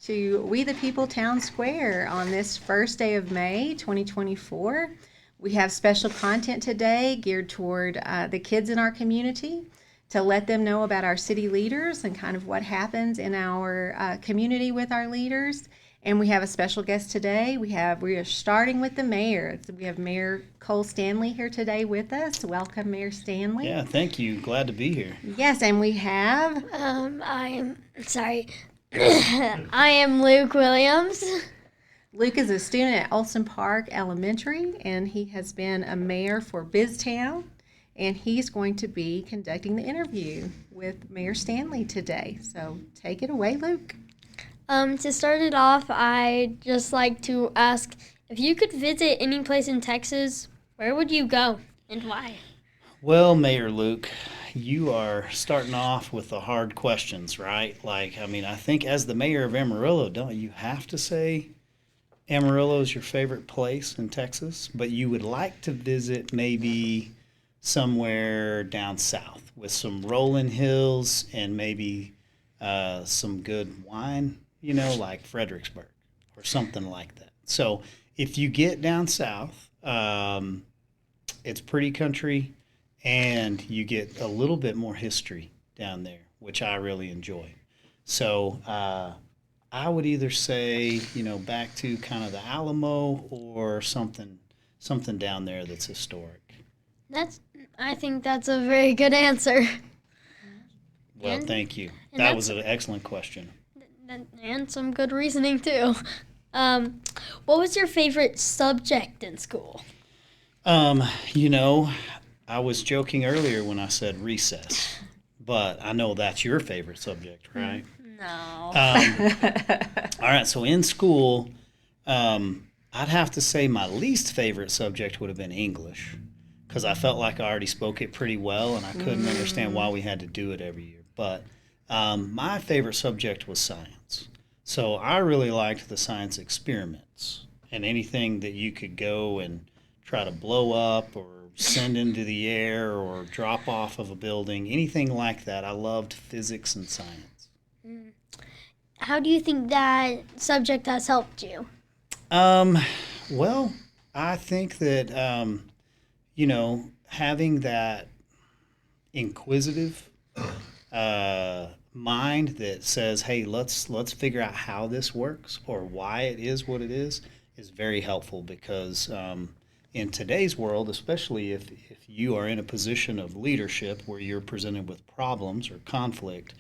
to We the People Town Square on this first day of May 2024. We have special content today geared toward the kids in our community to let them know about our city leaders and kind of what happens in our community with our leaders. And we have a special guest today. We are starting with the mayor. We have Mayor Cole Stanley here today with us. Welcome, Mayor Stanley. Yeah, thank you. Glad to be here. Yes, and we have I am sorry. I am Luke Williams. Luke is a student at Olsen Park Elementary, and he has been a mayor for BizTown, and he's going to be conducting the interview with Mayor Stanley today. So take it away, Luke. To start it off, I'd just like to ask if you could visit any place in Texas, where would you go and why? Well, Mayor Luke, you are starting off with the hard questions, right? I think as the mayor of Amarillo, don't you have to say Amarillo is your favorite place in Texas? But you would like to visit maybe somewhere down south with some rolling hills and maybe some good wine, like Fredericksburg or something like that. So if you get down south, it's pretty country and you get a little bit more history down there, which I really enjoy. So I would either say, back to kind of the Alamo or something down there that's historic. I think that's a very good answer. Well, thank you. That was an excellent question. And some good reasoning, too. What was your favorite subject in school? I was joking earlier when I said recess, but I know that's your favorite subject, right? No. All right, so in school, I'd have to say my least favorite subject would have been English because I felt like I already spoke it pretty well and I couldn't understand why we had to do it every year. But my favorite subject was science. So I really liked the science experiments and anything that you could go and try to blow up or send into the air or drop off of a building, anything like that. I loved physics and science. How do you think that subject has helped you? Well, I think that, having that inquisitive mind that says, hey, let's figure out how this works or why it is what it is very helpful because in today's world, especially if you are in a position of leadership where you're presented with problems or conflict,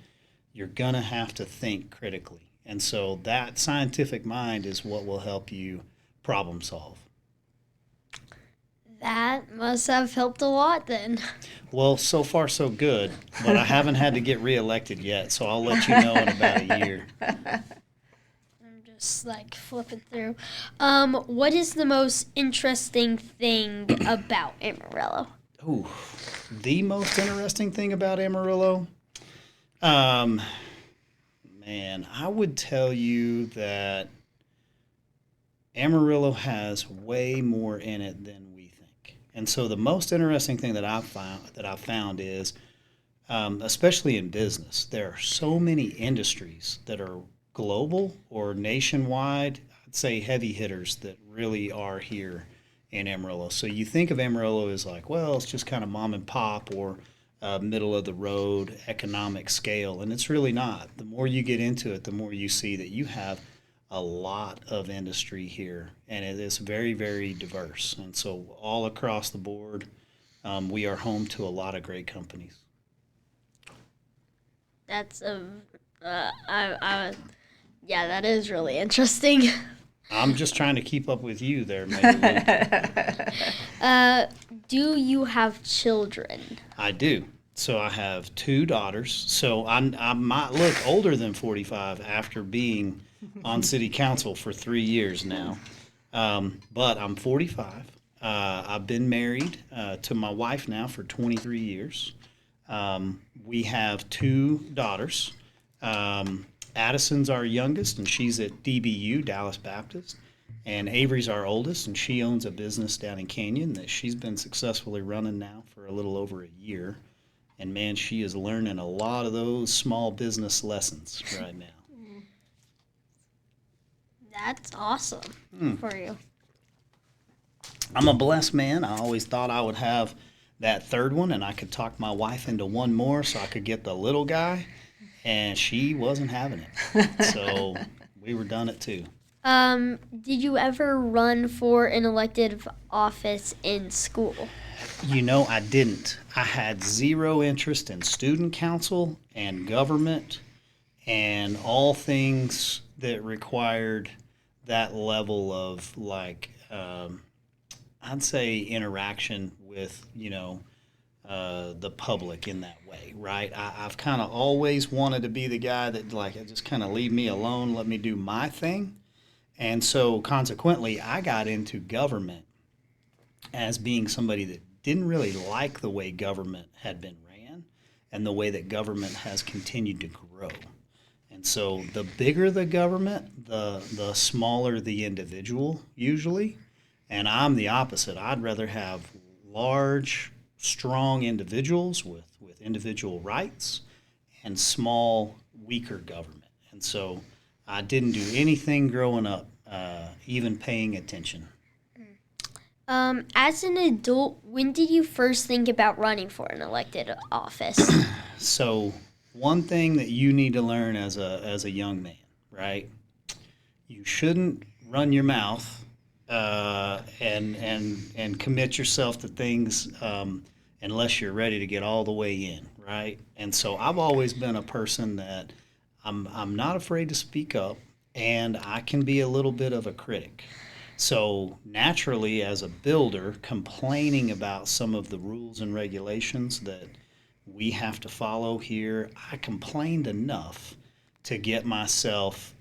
you're going to have to think critically. And so that scientific mind is what will help you problem solve. That must have helped a lot then. Well, so far so good, but I haven't had to get reelected yet, so I'll let you know in about a year. I'm just flipping through. What is the most interesting thing about Amarillo? Ooh, the most interesting thing about Amarillo? Man, I would tell you that Amarillo has way more in it than we think. And so the most interesting thing that I've found is, especially in business, there are so many industries that are global or nationwide. I'd say heavy hitters that really are here in Amarillo. So you think of Amarillo as it's just kind of mom and pop or middle of the road economic scale, and it's really not. The more you get into it, the more you see that you have a lot of industry here, and it is very, very diverse. And so all across the board, we are home to a lot of great companies. That's that is really interesting. I'm just trying to keep up with you there, maybe. Do you have children? I do. So I have two daughters. So I might look older than 45 after being on city council for 3 years now. But I'm 45. I've been married to my wife now for 23 years. We have two daughters. Addison's our youngest, and she's at DBU, Dallas Baptist. And Avery's our oldest, and she owns a business down in Canyon that she's been successfully running now for a little over a year. And man, she is learning a lot of those small business lessons right now. That's awesome for you. I'm a blessed man. I always thought I would have that third one and I could talk my wife into one more so I could get the little guy, and she wasn't having it. So we were done at 2. Did you ever run for an elected office in school? I didn't. I had zero interest in student council and government and all things that required that level of I'd say interaction with, the public in that way, right? I've kind of always wanted to be the guy that just kind of leave me alone, let me do my thing. And so consequently, I got into government as being somebody that didn't really like the way government had been ran and the way that government has continued to grow. And so the bigger the government, the smaller the individual usually. And I'm the opposite. I'd rather have large, strong individuals with individual rights and small, weaker government. And so I didn't do anything growing up, even paying attention. As an adult, when did you first think about running for an elected office? So one thing that you need to learn as a young man, right? You shouldn't run your mouth and commit yourself to things unless you're ready to get all the way in, right? And so I've always been a person that I'm not afraid to speak up, and I can be a little bit of a critic. So naturally, as a builder, complaining about some of the rules and regulations that we have to follow here, I complained enough to get myself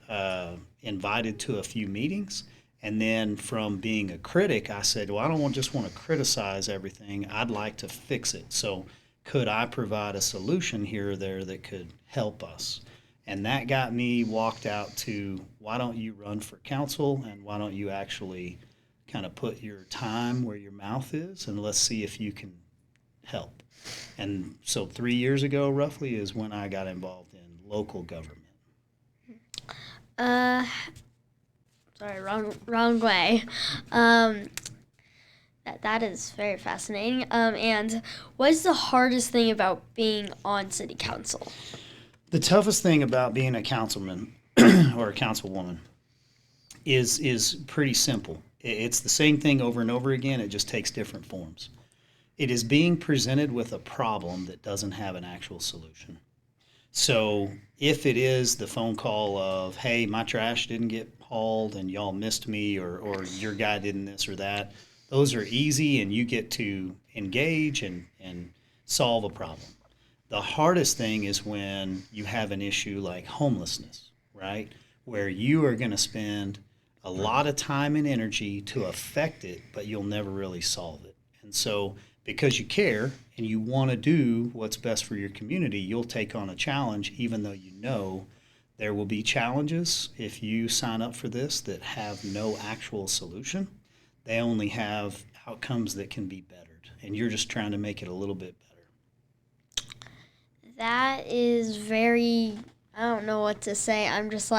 invited to a few meetings. And then from being a critic, I said, well, I don't just want to criticize everything. I'd like to fix it. So could I provide a solution here or there that could help us? And that got me walked out to, why don't you run for council, and why don't you actually kind of put your time where your mouth is, and let's see if you can help. And so 3 years ago, roughly, is when I got involved in local government. Sorry, wrong way. That is very fascinating. And what is the hardest thing about being on city council? The toughest thing about being a councilman or a councilwoman is pretty simple. It's the same thing over and over again. It just takes different forms. It is being presented with a problem that doesn't have an actual solution. So if it is the phone call of, hey, my trash didn't get hauled and y'all missed me, or your guy didn't this or that, those are easy and you get to engage and solve a problem. The hardest thing is when you have an issue like homelessness, right? Where you are going to spend a lot of time and energy to affect it, but you'll never really solve it. And so because you care and you want to do what's best for your community, you'll take on a challenge even though you know there will be challenges if you sign up for this that have no actual solution. They only have outcomes that can be bettered, and you're just trying to make it a little bit better. That is I don't know what to say. I'm just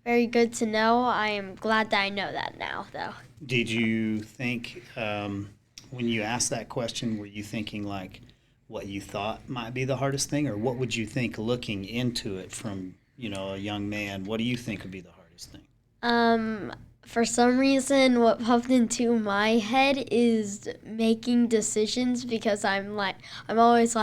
very good to know. I am glad that I know that now, though. Did you think, when you asked that question, were you thinking what you thought might be the hardest thing, or what would you think looking into it from, a young man? What do you think would be the hardest thing? For some reason, what popped into my head is making decisions, because I'm always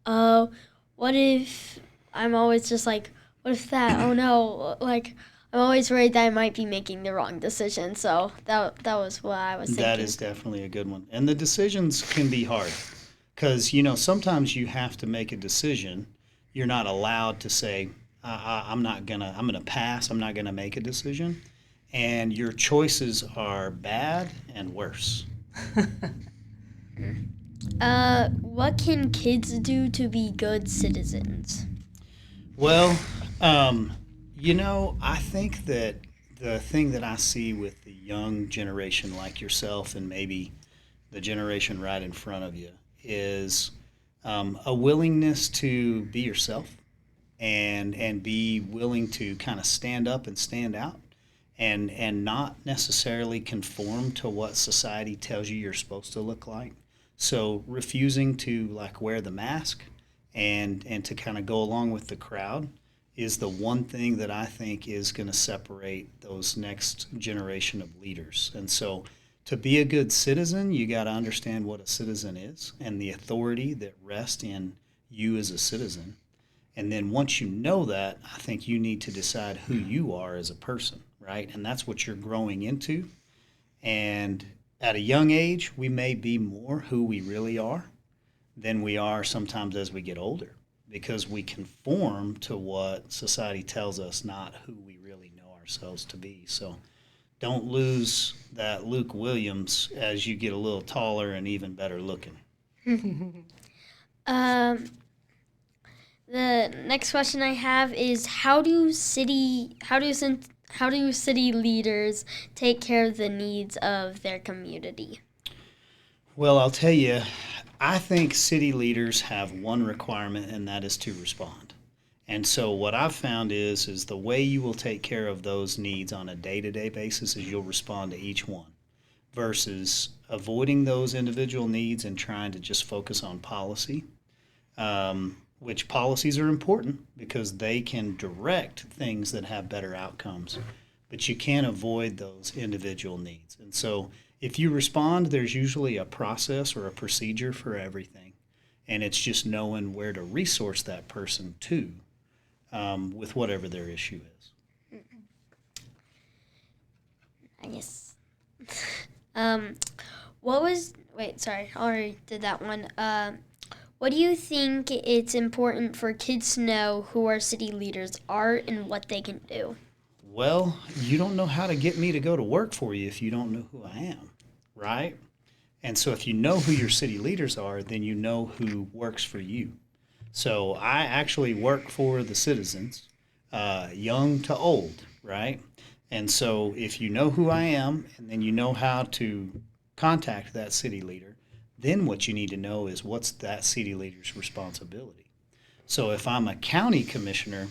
oh, what if, I'm always just what if that, oh no, I'm always worried that I might be making the wrong decision. So that was what I was thinking. That is definitely a good one. And the decisions can be hard because, sometimes you have to make a decision. You're not allowed to say, I'm going to pass. I'm not going to make a decision. And your choices are bad and worse. What can kids do to be good citizens? Well, I think that the thing that I see with the young generation like yourself and maybe the generation right in front of you is a willingness to be yourself and be willing to kind of stand up and stand out and not necessarily conform to what society tells you you're supposed to look like. So refusing to like wear the mask and to kind of go along with the crowd is the one thing that I think is going to separate those next generation of leaders. And so to be a good citizen, you got to understand what a citizen is and the authority that rests in you as a citizen. And then once you know that, I think you need to decide who you are as a person, right? And that's what you're growing into. And at a young age, we may be more who we really are than we are sometimes as we get older because we conform to what society tells us, not who we really know ourselves to be. So don't lose that Luke Williams as you get a little taller and even better looking. Um, the next question I have is how do city leaders take care of the needs of their community? Well, I'll tell you, I think city leaders have one requirement, and that is to respond. And so what I've found is the way you will take care of those needs on a day-to-day basis is you'll respond to each one versus avoiding those individual needs and trying to just focus on policy, which policies are important because they can direct things that have better outcomes, but you can't avoid those individual needs. And so if you respond, there's usually a process or a procedure for everything, and it's just knowing where to resource that person to with whatever their issue is. I guess. Sorry, I already did that one. What do you think it's important for kids to know who our city leaders are and what they can do? Well, you don't know how to get me to go to work for you if you don't know who I am, right? And so if you know who your city leaders are, then you know who works for you. So I actually work for the citizens, young to old, right? And so if you know who I am and then you know how to contact that city leader, then what you need to know is what's that city leader's responsibility. So if I'm a county commissioner,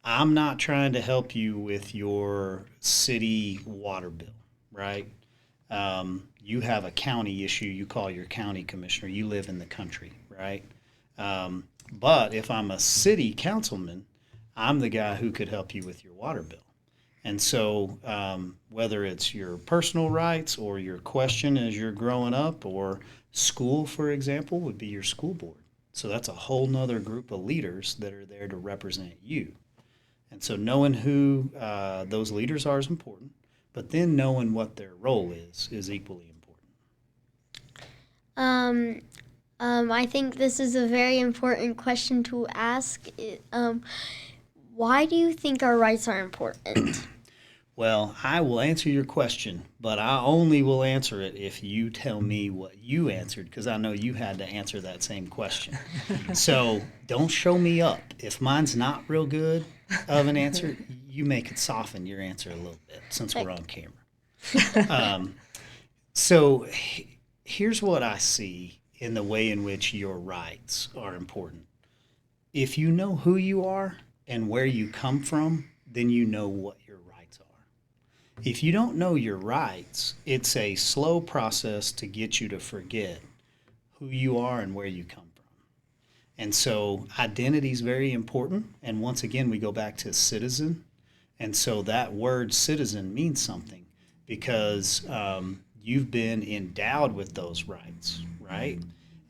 I'm not trying to help you with your city water bill, right? You have a county issue, you call your county commissioner, you live in the country, right? But if I'm a city councilman, I'm the guy who could help you with your water bill. And so whether it's your personal rights or your question as you're growing up or school, for example, would be your school board. So that's a whole nother group of leaders that are there to represent you. And so knowing who those leaders are is important, but then knowing what their role is equally important. I think this is a very important question to ask. Why do you think our rights are important? Well, I will answer your question, but I only will answer it if you tell me what you answered, because I know you had to answer that same question. So don't show me up. If mine's not real good of an answer, you make it soften your answer a little bit since we're on camera. So here's what I see in the way in which your rights are important. If you know who you are and where you come from, then you know what your rights are. If you don't know your rights, it's a slow process to get you to forget who you are and where you come from. And so identity is very important. And once again, we go back to citizen. And so that word citizen means something because you've been endowed with those rights, right?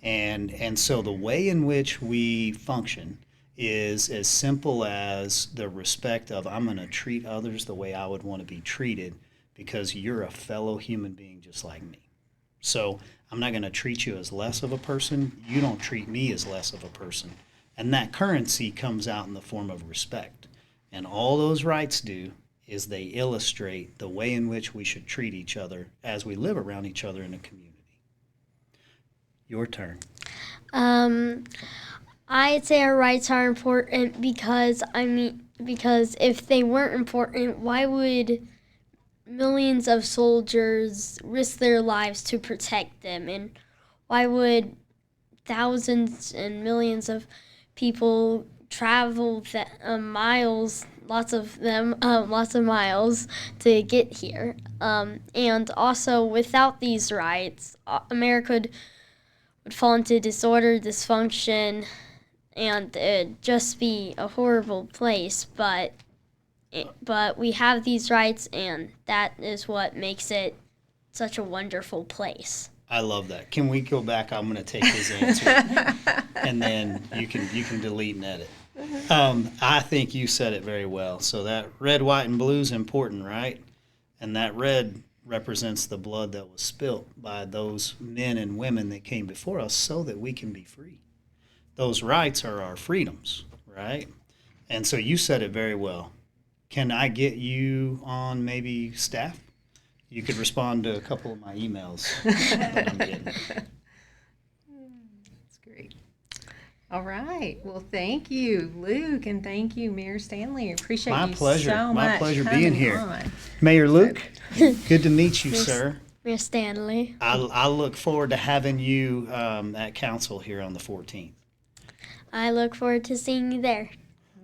And so the way in which we function is as simple as the respect of I'm going to treat others the way I would want to be treated because you're a fellow human being just like me. So I'm not going to treat you as less of a person. You don't treat me as less of a person. And that currency comes out in the form of respect. And all those rights do is they illustrate the way in which we should treat each other as we live around each other in a community. Your turn. I'd say our rights are important because if they weren't important, why would millions of soldiers risk their lives to protect them? And why would thousands and millions of people travel miles lots of them, lots of miles to get here. And also, without these rights, America would fall into disorder, dysfunction, and it'd just be a horrible place. But we have these rights, and that is what makes it such a wonderful place. I love that. Can we go back? I'm going to take his answer, and then you can delete and edit. I think you said it very well. So that red, white, and blue is important, right? And that red represents the blood that was spilt by those men and women that came before us so that we can be free. Those rights are our freedoms, right? And so you said it very well. Can I get you on maybe staff? You could respond to a couple of my emails that I'm getting. That's great. All right. Well, thank you, Luke, and thank you, Mayor Stanley. I appreciate My you pleasure. so My much pleasure coming being here. on. Mayor Luke, good to meet you, Yes. sir. Mayor Stanley. I look forward to having you at council here on the 14th. I look forward to seeing you there.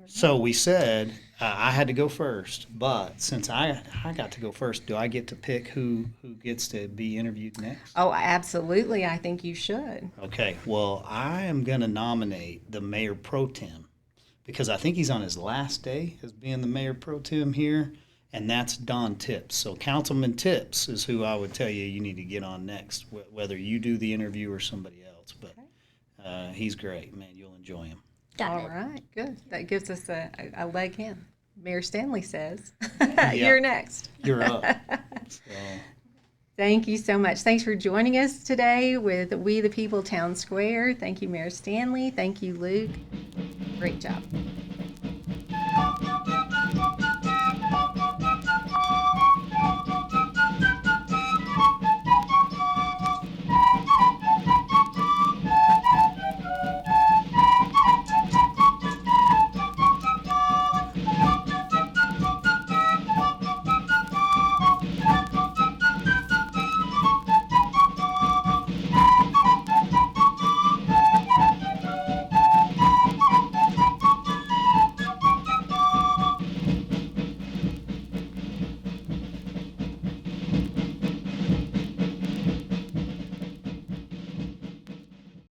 So we said I had to go first, but since I got to go first, do I get to pick who gets to be interviewed next? Oh, absolutely. I think you should. Okay, well, I am going to nominate the Mayor Pro Tem because I think he's on his last day as being the Mayor Pro Tem here, and that's Don Tips. So Councilman Tips is who I would tell you need to get on next, whether you do the interview or somebody else. But he's great, man. You'll enjoy him. Got All it. right. Good. That gives us a leg in. Mayor Stanley says, Yeah. you're next. You're up. So. Thank you so much. Thanks for joining us today with We the People Town Square. Thank you, Mayor Stanley. Thank you, Luke. Great job.